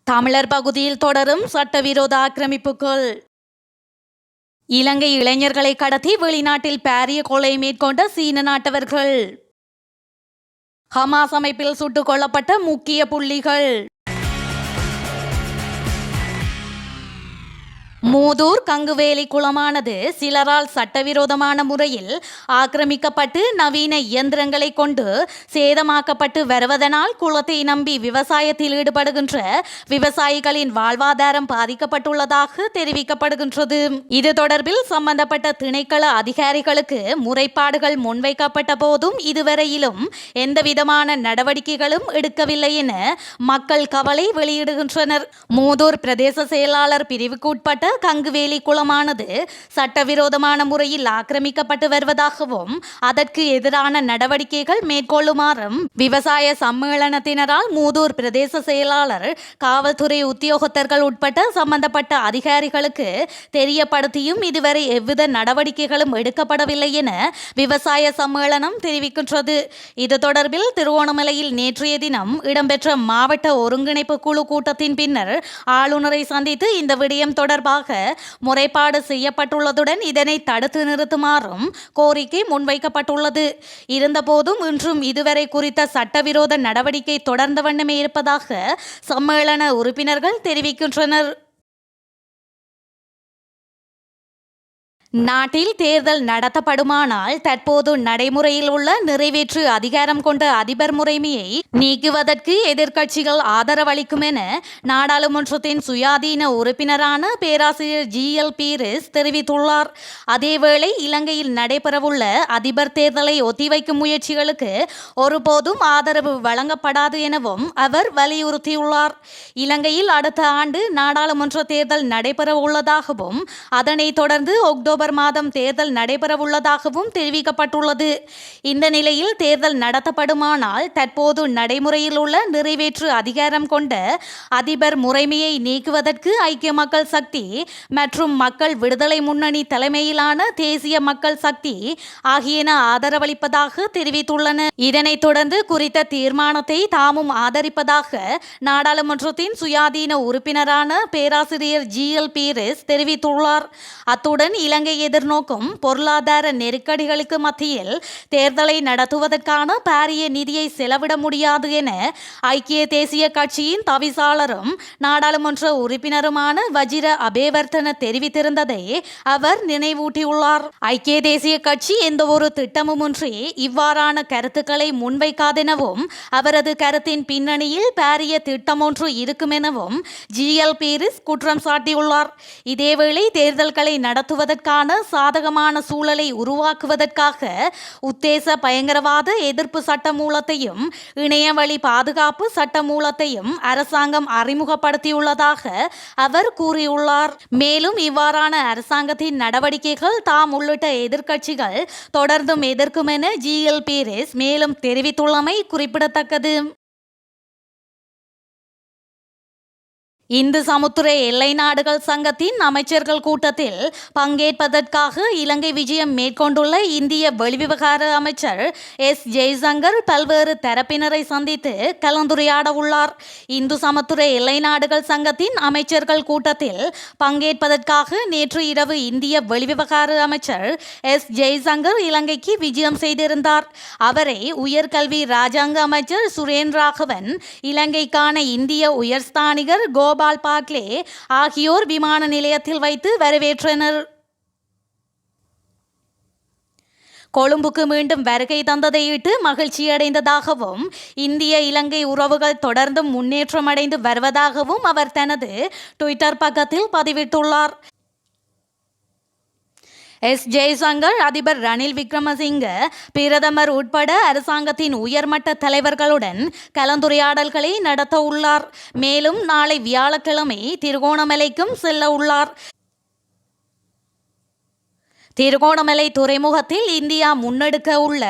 தமிழர் பகுதியில் தொடரும் சட்டவிரோத ஆக்கிரமிப்புகள். இலங்கை இளைஞர்களை கடத்தி வெளிநாட்டில் பாரிய கொலை மேற்கொண்ட சீன நாட்டவர்கள். ஹமாஸ் அமைப்பில் சுட்டுக் கொல்லப்பட்ட முக்கிய புள்ளிகள். மூதூர் கங்குவேலி குளமானது சிலரால் சட்டவிரோதமான முறையில் ஆக்கிரமிக்கப்பட்டு நவீன இயந்திரங்களை கொண்டு சேதமாக்கப்பட்டு வருவதனால் குளத்தை நம்பி விவசாயத்தில் ஈடுபடுகின்ற விவசாயிகளின் வாழ்வாதாரம் பாதிக்கப்பட்டுள்ளதாக தெரிவிக்கப்படுகின்றது. இது தொடர்பில் சம்பந்தப்பட்ட திணைக்கள அதிகாரிகளுக்கு முறைப்பாடுகள் முன்வைக்கப்பட்ட போதும் இதுவரையிலும் எந்தவிதமான நடவடிக்கைகளும் எடுக்கவில்லை என மக்கள் கவலை வெளியிடுகின்றனர். மூதூர் பிரதேச செயலாளர் பிரிவுக்குட்பட்ட கங்குவேலி குளமானது சட்டவிரோதமான முறையில் ஆக்கிரமிக்கப்பட்டு வருவதாகவும் அதற்கு எதிரான நடவடிக்கைகள் மேற்கொள்ளுமாறும் விவசாய சம்மேளனத்தினரால் மூதூர் பிரதேச செயலாளர் காவல்துறை உத்தியோகத்தர்கள் உட்பட்ட சம்பந்தப்பட்ட அதிகாரிகளுக்கு தெரியப்படுத்தியும் இதுவரை எவ்வித நடவடிக்கைகளும் எடுக்கப்படவில்லை என விவசாய சம்மேளனம் தெரிவிக்கின்றது. இது தொடர்பில் திருவோணமலையில் நேற்றைய தினம் இடம்பெற்ற மாவட்ட ஒருங்கிணைப்பு குழு கூட்டத்தின் பின்னர் ஆளுநரை சந்தித்து இந்த விடயம் தொடர்பாக முறைப்பாடு செய்யப்பட்டுள்ளதுடன் இதனை தடுத்து நிறுத்துமாறும் கோரிக்கை முன்வைக்கப்பட்டுள்ளது. இருந்தபோதும் இன்றும் இதுவரை குறித்த சட்டவிரோத நடவடிக்கை தொடர்ந்த வண்ணமே இருப்பதாக சம்மேளன உறுப்பினர்கள் தெரிவிக்கின்றனர். நாட்டில் தேர்தல் நடத்தப்படுமானால் தற்போது நடைமுறையில் உள்ள நிறைவேற்று அதிகாரம் கொண்ட அதிபர் முறைமையை நீக்குவதற்கு எதிர்க்கட்சிகள் ஆதரவளிக்கும் என நாடாளுமன்றத்தின் சுயாதீன உறுப்பினரான பேராசிரியர் GL பீரிஸ் தெரிவித்துள்ளார். அதேவேளை இலங்கையில் நடைபெறவுள்ள அதிபர் தேர்தலை ஒத்திவைக்கும் முயற்சிகளுக்கு ஒருபோதும் ஆதரவு வழங்கப்படாது எனவும் அவர் வலியுறுத்தியுள்ளார். இலங்கையில் அடுத்த ஆண்டு நாடாளுமன்ற தேர்தல் நடைபெற உள்ளதாகவும் அதனைத் தொடர்ந்து அக்டோபர் மாதம் தேர்தல் நடைபெறவுள்ளதாகவும் தெரிவிக்கப்பட்டுள்ளது. இந்த நிலையில் தேர்தல் நடத்தப்படுமானால் தற்போது நடைமுறையில் உள்ள நிறைவேற்று அதிகாரம் கொண்ட அதிபர் முறைமையை நீக்குவதற்கு ஐக்கிய மக்கள் சக்தி மற்றும் மக்கள் விடுதலை முன்னணி தலைமையிலான தேசிய மக்கள் சக்தி ஆகியன ஆதரவளிப்பதாக தெரிவித்துள்ளன. இதனைத் தொடர்ந்து குறித்த தீர்மானத்தை தாமும் ஆதரிப்பதாக நாடாளுமன்றத்தின் சுயாதீன உறுப்பினரான பேராசிரியர் GL பீரிஸ் தெரிவித்துள்ளார். அத்துடன் இலங்கை எதிர்நோக்கும் பொருளாதார நெருக்கடிகளுக்கு மத்தியில் தேர்தலை நடத்துவதற்கான பாரிய நிதியை செலவிட முடியாது என ஐக்கிய தேசிய கட்சியின் தவிசாளரும் நாடாளுமன்ற உறுப்பினருமான வஜிர அபேவர்த்தன தெரிவித்திருந்ததை அவர் நினைவூட்டியுள்ளார். ஐக்கிய தேசிய கட்சி எந்த ஒரு திட்டமுமின்றி இவ்வாறான கருத்துக்களை முன்வைக்காதெனவும் அவரது கருத்தின் பின்னணியில் பாரிய திட்டம் ஒன்று இருக்கும் எனவும் GL பீரிஸ் குற்றம் சாட்டியுள்ளார். இதேவேளை தேர்தல்களை நடத்துவதற்கான சாதகமான சூழலை உருவாக்குவதற்காக உத்தேச பயங்கரவாத எதிர்ப்பு சட்ட மூலத்தையும் இணையவழி பாதுகாப்பு சட்ட மூலத்தையும் அரசாங்கம் அறிமுகப்படுத்தியுள்ளதாக அவர் கூறியுள்ளார். மேலும் இவ்வாறான அரசாங்கத்தின் நடவடிக்கைகள் தாம் உள்ளிட்ட எதிர்க்கட்சிகள் தொடர்ந்தும் எதிர்க்கும் என GL பீரிஸ் மேலும் தெரிவித்துள்ளமை குறிப்பிடத்தக்கது. இந்து சமுத்திர எல்லை நாடுகள் சங்கத்தின் அமைச்சர்கள் கூட்டத்தில் பங்கேற்பதற்காக இலங்கை விஜயம் மேற்கொண்டுள்ள இந்திய வெளிவிவகார அமைச்சர் ஜெய்சங்கர் பல்வேறு தரப்பினரை சந்தித்து கலந்துரையாட உள்ளார். இந்து சமுத்திர எல்லை நாடுகள் சங்கத்தின் அமைச்சர்கள் கூட்டத்தில் பங்கேற்பதற்காக நேற்று இரவு இந்திய வெளிவிவகார அமைச்சர் ஜெய்சங்கர் இலங்கைக்கு விஜயம் செய்திருந்தார். அவரை உயர்கல்வி ராஜாங்க அமைச்சர் சுரேன் ராகவன், இலங்கைக்கான இந்திய உயர்ஸ்தானிகர் கோபால் பாக்லே ஆகியோர் விமான நிலையத்தில் வைத்து வரவேற்றனர். கொழும்புக்கு மீண்டும் வருகை தந்ததையிட்டு மகிழ்ச்சியடைந்ததாகவும் இந்திய இலங்கை உறவுகள் தொடர்ந்தும் முன்னேற்றமடைந்து வருவதாகவும் அவர் தனது ட்விட்டர் பக்கத்தில் பதிவிட்டுள்ளார். ஜெய்சங்கர் அதிபர் ரணில் விக்ரமசிங்க, பிரதமர் உட்பட அரசாங்கத்தின் உயர்மட்ட தலைவர்களுடன் கலந்துரையாடல்களை நடத்த உள்ளார். மேலும் நாளை வியாழக்கிழமை திருகோணமலைக்கும் செல்ல உள்ளார். திருகோணமலை துறைமுகத்தில் இந்தியா முன்னெடுக்க உள்ள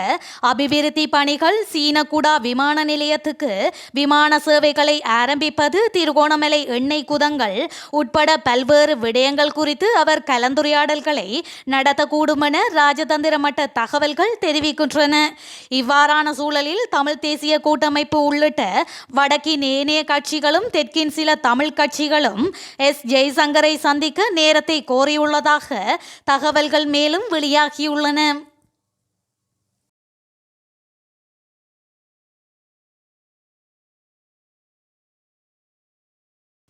அபிவிருத்தி பணிகள், சீனகுடா விமான நிலையத்துக்கு விமான சேவைகளை ஆரம்பிப்பது, திருகோணமலை எண்ணெய் குதங்கள் உட்பட பல்வேறு விடயங்கள் குறித்து அவர் கலந்துரையாடல்களை நடத்தக்கூடும் என ராஜதந்திர மட்ட தகவல்கள் தெரிவிக்கின்றன. இவ்வாறான சூழலில் தமிழ் தேசிய கூட்டமைப்பு உள்ளிட்ட வடக்கின் ஏனைய கட்சிகளும் தெற்கின் சில தமிழ் கட்சிகளும் ஜெய்சங்கரை சந்திக்க நேரத்தை கோரியுள்ளதாக தகவல்கள் மேலும் வெளியாகியுள்ளன.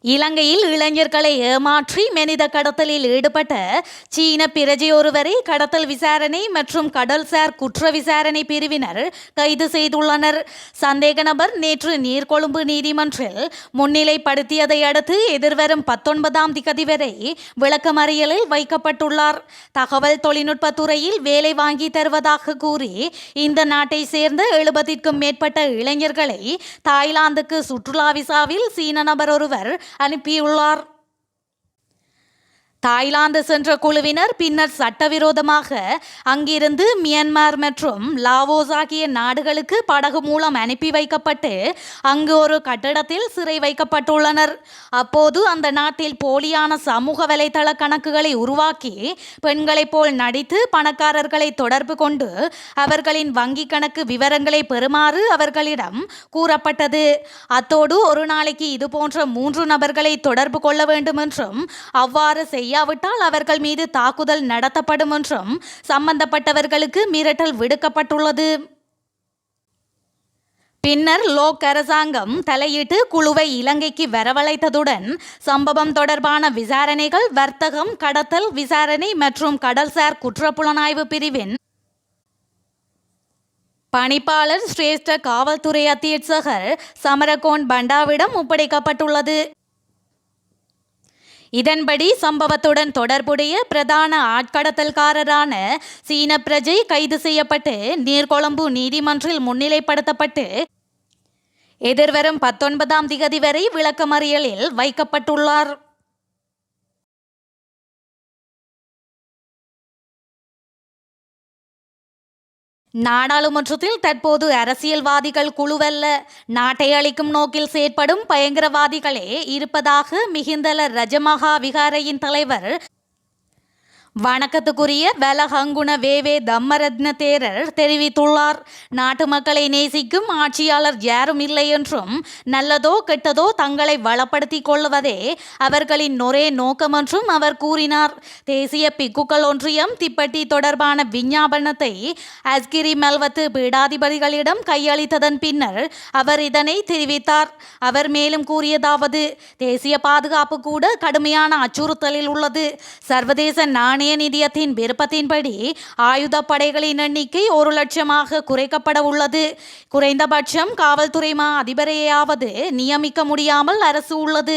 இலங்கையில் இளைஞர்களை ஏமாற்றி மனித கடத்தலில் ஈடுபட்ட சீன பிரஜை ஒருவரை கடத்தல் விசாரணை மற்றும் கடல்சார் குற்ற விசாரணை பிரிவினர் கைது செய்துள்ளனர். சந்தேக நபர் நேற்று நீர்கொழும்பு நீதிமன்றில் முன்னிலைப்படுத்தியதை அடுத்து எதிர்வரும் 19ஆம் திகதி வரை விளக்கமறியலில் வைக்கப்பட்டுள்ளார். தகவல் தொழில்நுட்பத்துறையில் வேலை வாங்கி தருவதாக கூறி இந்த நாட்டை சேர்ந்த 70க்கும் மேற்பட்ட இளைஞர்களை தாய்லாந்துக்கு சுற்றுலா விசாவில் சீன நபர் ஒருவர் அனுப்பியுள்ளார். தாய்லாந்து சென்ற குழுவினர் பின்னர் சட்டவிரோதமாக அங்கிருந்து மியான்மர் மற்றும் லாவோஸ் ஆகிய நாடுகளுக்கு படகு மூலம் அனுப்பி வைக்கப்பட்டு அங்கு ஒரு கட்டடத்தில் சிறை வைக்கப்பட்டுள்ளனர். அப்போது அந்த நாட்டில் போலியான சமூக வலைதள கணக்குகளை உருவாக்கி பெண்களைப் போல் நடித்து பணக்காரர்களை தொடர்பு கொண்டு அவர்களின் வங்கிக் கணக்கு விவரங்களை பெறுமாறு அவர்களிடம் கூறப்பட்டது. அத்தோடு ஒரு நாளைக்கு இதுபோன்ற 3 நபர்களை தொடர்பு கொள்ள வேண்டும் என்றும் அவ்வாறு செய்யாவிட்டால் அவர்கள் மீது தாக்குதல் நடத்தப்படும் என்றும் சம்பந்தப்பட்டவர்களுக்கு மிரட்டல் விடுக்கப்பட்டுள்ளது. பின்னர் லோக் அரசாங்கம் தலையிட்டு குழுவை இலங்கைக்கு வரவழைத்ததுடன் சம்பவம் தொடர்பான விசாரணைகள் வர்த்தகம், கடத்தல் விசாரணை மற்றும் கடல்சார் குற்றப்புலனாய்வு பிரிவின் பணிப்பாளர் சிரேஷ்ட காவல்துறை அத்தியட்சகர் சமரகோன் பண்டாவிடம் ஒப்படைக்கப்பட்டுள்ளது. இதன்படி சம்பவத்துடன் தொடர்புடைய பிரதான ஆட்கடத்தல்காரரான சீன பிரஜை கைது செய்யப்பட்டு நீர்கொழும்பு நீதிமன்றில் முன்னிலைப்படுத்தப்பட்டு எதிர்வரும் 19ஆம் திகதி வரை விளக்கமறியலில் வைக்கப்பட்டுள்ளார். நாடாளுமன்றத்தில் தற்போது அரசியல்வாதிகள் குழுவல்ல, நாட்டை அளிக்கும் நோக்கில் செயற்படும் பயங்கரவாதிகளே இருப்பதாக மிகிந்தல ரஜமகா விகாரையின் தலைவர் வணக்கத்துக்குரிய வலஹங்குண வேவே தம்மரத்ன தேரர் தெரிவித்துள்ளார். நாட்டு மக்களை நேசிக்கும் ஆட்சியாளர் யாரும் இல்லை என்றும் நல்லதோ கெட்டதோ தங்களை வளப்படுத்திக் கொள்வதே அவர்களின் ஒரே நோக்கம் என்றும் அவர் கூறினார். தேசிய பிக்குகள் ஒன்றியம் திப்பெட்டி தொடர்பான விஞ்ஞாபனத்தை அஸ்கிரி மல்வத்து பீடாதிபதிகளிடம் கையளித்ததன் பின்னர் அவர் இதனை தெரிவித்தார். அவர் மேலும் கூறியதாவது: தேசிய பாதுகாப்பு கூட கடுமையான அச்சுறுத்தலில் உள்ளது. சர்வதேச நாணய நிதியத்தின் விருப்பத்தின்படி ஆயுத படைகளின் எண்ணிக்கை 1,00,000 குறைக்கப்பட உள்ளது. குறைந்தபட்சம் காவல்துறை மா அதிபரையாவது நியமிக்க முடியாமல் அரசு உள்ளது.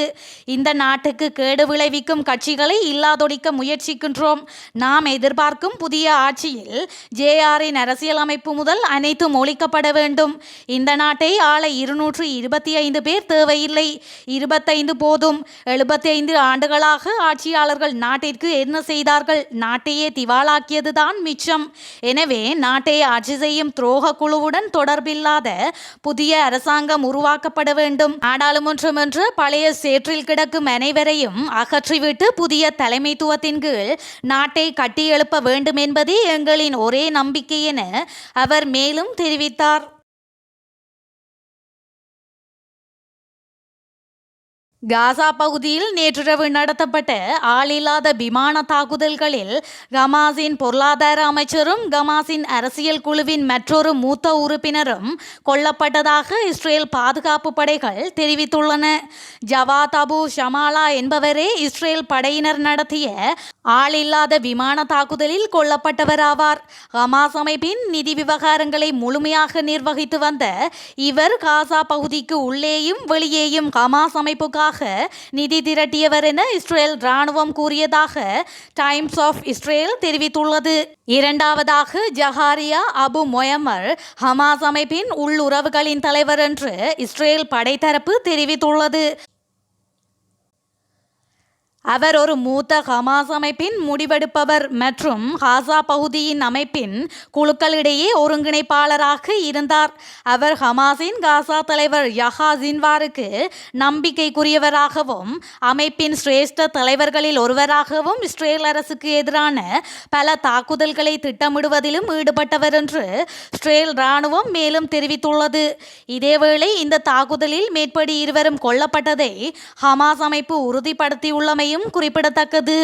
இந்த நாட்டுக்கு கேடு விளைவிக்கும் கட்சிகளை இல்லாதொழிக்க முயற்சிக்கின்றோம். நாம் எதிர்பார்க்கும் புதிய ஆட்சியில் ஜேஆரின் அரசியலமைப்பு முதல் அனைத்தும் ஒழிக்கப்பட வேண்டும். இந்த நாட்டை ஆள 225 பேர் தேவையில்லை, 25 போதும். 75 ஆண்டுகளாக ஆட்சியாளர்கள் நாட்டிற்கு என்ன செய்தார்கள்? நாட்டையே திவாலாக்கியதுதான் மிச்சம். எனவே நாட்டை ஆட்சி செய்யும் துரோக குழுவுடன் தொடர்பில்லாத புதிய அரசாங்கம் உருவாக்கப்பட வேண்டும். நாடாளுமன்றம் என்ற பழைய சேற்றில் கிடக்கும் அனைவரையும் அகற்றிவிட்டு புதிய தலைமைத்துவத்தின் கீழ் நாட்டை கட்டியெழுப்ப வேண்டும் என்பதே எங்களின் ஒரே நம்பிக்கை என அவர் மேலும் தெரிவித்தார். காசா பகுதியில் நேற்றிரவு நடத்தப்பட்ட ஆளில்லாத விமான தாக்குதல்களில் ஹமாஸின் பொருளாதார அமைச்சரும் ஹமாஸின் அரசியல் குழுவின் மற்றொரு மூத்த உறுப்பினரும் கொல்லப்பட்டதாக இஸ்ரேல் பாதுகாப்பு படைகள் தெரிவித்துள்ளன. ஜவாத் அபு ஷமாலா என்பவரே இஸ்ரேல் படையினர் நடத்திய ஆளில்லாத விமான தாக்குதலில் கொல்லப்பட்டவராவார். ஹமாஸ் அமைப்பின் நிதி விவகாரங்களை முழுமையாக நிர்வகித்து வந்த இவர் காசா பகுதிக்கு உள்ளேயும் வெளியேயும் ஹமாஸ் அமைப்புக்காக நிதி திரட்டியவர் என இஸ்ரேல் ராணுவம் கூறியதாக டைம்ஸ் ஆஃப் இஸ்ரேல் தெரிவித்துள்ளது. இரண்டாவதாக ஜஹாரியா அபு மொயமர் ஹமாஸ் அமைப்பின் உள்ளுறவுகளின் தலைவர் என்று இஸ்ரேல் படைத்தரப்பு தெரிவித்துள்ளது. அவர் ஒரு மூத்த ஹமாஸ் அமைப்பின் முடிவெடுப்பவர் மற்றும் காசா பகுதியின் அமைப்பின் குழுக்களிடையே ஒருங்கிணைப்பாளராக இருந்தார். அவர் ஹமாஸின் காசா தலைவர் யஹா சின்வாருக்கு நம்பிக்கைக்குரியவராகவும் அமைப்பின் சிரேஷ்ட தலைவர்களில் ஒருவராகவும் இஸ்ரேல் அரசுக்கு எதிரான பல தாக்குதல்களை திட்டமிடுவதிலும் ஈடுபட்டவர் என்று இஸ்ரேல் இராணுவம் மேலும் தெரிவித்துள்ளது. இதேவேளை இந்த தாக்குதலில் மேற்படி இருவரும் கொல்லப்பட்டதை ஹமாஸ் அமைப்பு உறுதிப்படுத்தியுள்ளமையும் குறிப்பிடத்தக்கது.